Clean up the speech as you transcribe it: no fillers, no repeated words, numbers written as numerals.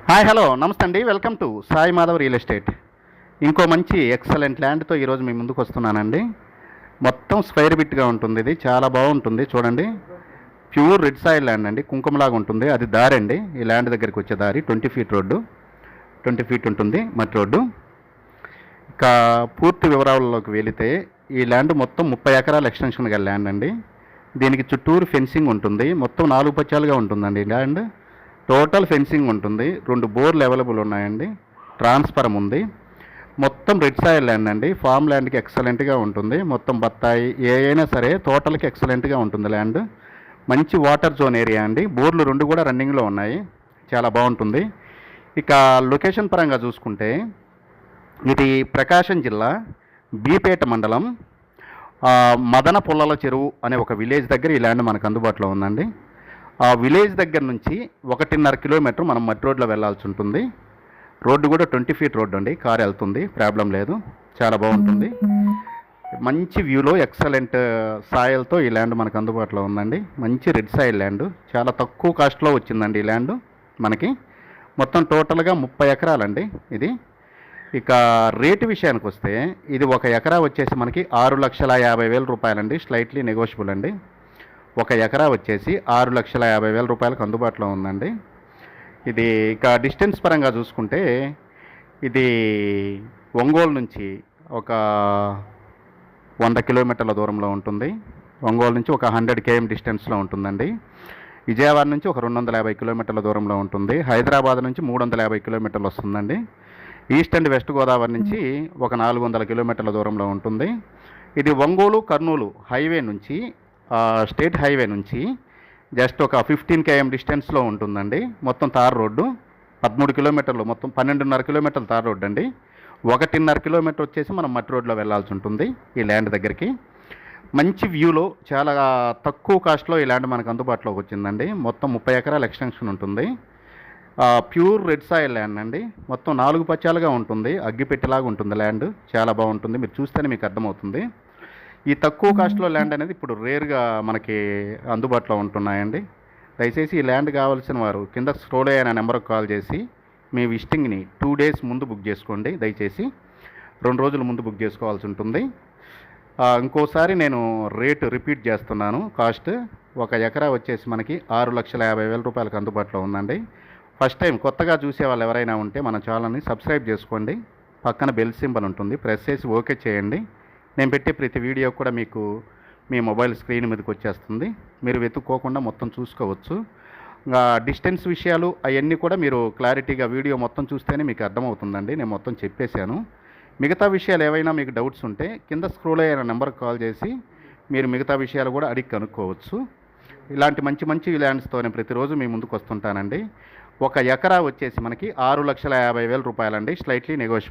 Hi hello నమస్తే అండి, welcome to Sai Madhav real estate. ఇంకో మంచి ఎక్సలెంట్ ల్యాండ్తో ఈరోజు మీ ముందుకు వస్తున్నానండి. మొత్తం స్క్వేర్ బిట్గా ఉంటుంది, ఇది చాలా బాగుంటుంది. చూడండి, ప్యూర్ రెడ్ సాయిల్ ల్యాండ్ అండి, కుంకుమలాగా ఉంటుంది. అది దారి అండి, ఈ ల్యాండ్ దగ్గరికి వచ్చే దారి 20 ఫీట్ రోడ్డు, 20 ఫీట్ ఉంటుంది మట్టి రోడ్డు. ఇక పూర్తి వివరాల్లోకి వెళితే ఈ ల్యాండ్ మొత్తం 30 ఎకరాల ఎక్స్టెన్షన్ గల ల్యాండ్ అండి. దీనికి చుట్టూరు ఫెన్సింగ్ ఉంటుంది, మొత్తం 4 పచ్చాలుగా ఉంటుందండి ఈ ల్యాండ్. టోటల్ ఫెన్సింగ్ ఉంటుంది, 2 బోర్లు అవైలబుల్ ఉన్నాయండి, ట్రాన్స్ఫరం ఉంది. మొత్తం రెడ్ సాయిల్ ల్యాండ్ అండి, ఫామ్ ల్యాండ్కి ఎక్సలెంట్గా ఉంటుంది. మొత్తం బత్తాయి ఏ అయినా సరే తోటలకి ఎక్సలెంట్గా ఉంటుంది ల్యాండ్. మంచి వాటర్ జోన్ ఏరియా అండి, బోర్లు 2 కూడా రన్నింగ్లో ఉన్నాయి, చాలా బాగుంటుంది. ఇక లొకేషన్ పరంగా చూసుకుంటే ఇది ప్రకాశం జిల్లా బీపేట మండలం మదన పుల్లల చెరువు అనే ఒక విలేజ్ దగ్గర ఈ ల్యాండ్ మనకు అందుబాటులో ఉందండి. ఆ విలేజ్ దగ్గర నుంచి 1.5 కిలోమీటర్ మనం మట్టి రోడ్లో వెళ్ళాల్సి ఉంటుంది. రోడ్డు కూడా 20 ఫీట్ రోడ్డు అండి, కారు వెళ్తుంది, ప్రాబ్లం లేదు, చాలా బాగుంటుంది. మంచి వ్యూలో ఎక్సలెంట్ సాయిల్తో ఈ ల్యాండ్ మనకు అందుబాటులో ఉందండి. మంచి రెడ్ సాయిల్ ల్యాండ్, చాలా తక్కువ కాస్ట్లో వచ్చిందండి ఈ ల్యాండ్ మనకి. మొత్తం టోటల్గా 30 ఎకరాలండి ఇది. ఇక రేటు విషయానికి వస్తే ఇది 1 ఎకరా వచ్చేసి మనకి 6,50,000 రూపాయలండి, స్లైట్లీ నెగోషియబుల్ అండి. 1 ఎకరా వచ్చేసి 6,50,000 రూపాయలకు అందుబాటులో ఉందండి. ఇది ఇక డిస్టెన్స్ పరంగా చూసుకుంటే ఇది ఒంగోలు నుంచి ఒక 100 కిలోమీటర్ల దూరంలో ఉంటుంది. ఒంగోలు నుంచి ఒక 100 km డిస్టెన్స్లో ఉంటుందండి. విజయవాడ నుంచి ఒక 250 కిలోమీటర్ల దూరంలో ఉంటుంది. హైదరాబాద్ నుంచి 350 కిలోమీటర్లు వస్తుందండి. ఈస్ట్ అండ్ వెస్ట్ గోదావరి నుంచి ఒక 400 కిలోమీటర్ల దూరంలో ఉంటుంది. ఇది ఒంగోలు కర్నూలు హైవే నుంచి, స్టేట్ హైవే నుంచి జస్ట్ ఒక 15 km డిస్టెన్స్లో ఉంటుందండి. మొత్తం తార్ రోడ్డు 13 కిలోమీటర్లు, మొత్తం 12.5 కిలోమీటర్లు తార్ రోడ్డు అండి. 1.5 కిలోమీటర్ వచ్చేసి మనం మట్టి రోడ్లో వెళ్ళాల్సి ఉంటుంది ఈ ల్యాండ్ దగ్గరికి. మంచి వ్యూలో చాలా తక్కువ కాస్ట్లో ఈ ల్యాండ్ మనకు అందుబాటులోకి వచ్చిందండి. మొత్తం 30 ఎకరాల ఎక్స్టెన్షన్ ఉంటుంది. ప్యూర్ రెడ్ సాయిల్ ల్యాండ్ అండి, మొత్తం 4 పచ్చాలుగా ఉంటుంది, అగ్గిపెట్టెలాగా ఉంటుంది ల్యాండ్, చాలా బాగుంటుంది. మీరు చూస్తేనే మీకు అర్థమవుతుంది. ఈ తక్కువ కాస్ట్లో ల్యాండ్ అనేది ఇప్పుడు రేర్గా మనకి అందుబాటులో ఉంటున్నాయండి. దయచేసి ఈ ల్యాండ్ కావాల్సిన వారు కింద స్క్రోల్ అయిన నెంబర్కి కాల్ చేసి మీ విజిటింగ్ని 2 days ముందు బుక్ చేసుకోండి. దయచేసి 2 రోజుల ముందు బుక్ చేసుకోవాల్సి ఉంటుంది. ఇంకోసారి నేను రేటు రిపీట్ చేస్తున్నాను. కాస్ట్ 1 ఎకరా వచ్చేసి మనకి 6,50,000 రూపాయలకు అందుబాటులో ఉందండి. ఫస్ట్ టైం కొత్తగా చూసే వాళ్ళు ఎవరైనా ఉంటే మన ఛానల్ని సబ్స్క్రైబ్ చేసుకోండి, పక్కన బెల్ సింబల్ ఉంటుంది, ప్రెస్ చేసి ఓకే చేయండి. నేను పెట్టే ప్రతి వీడియో కూడా మీకు మీ మొబైల్ స్క్రీన్ మీదకి వచ్చేస్తుంది, మీరు వెతుక్కోకుండా మొత్తం చూసుకోవచ్చు. ఇంకా డిస్టెన్స్ విషయాలు అవన్నీ కూడా మీరు క్లారిటీగా వీడియో మొత్తం చూస్తేనే మీకు అర్థమవుతుందండి. నేను మొత్తం చెప్పేశాను. మిగతా విషయాలు ఏవైనా మీకు డౌట్స్ ఉంటే కింద స్క్రోల్ అయిన నెంబర్కి కాల్ చేసి మీరు మిగతా విషయాలు కూడా అడిగి కనుక్కోవచ్చు. ఇలాంటి మంచి మంచి ల్యాండ్స్తో నేను ప్రతిరోజు మీ ముందుకు వస్తుంటానండి. 1 ఎకరా వచ్చేసి మనకి 6,50,000 రూపాయలండి, స్లైట్లీ నెగోషియబుల్.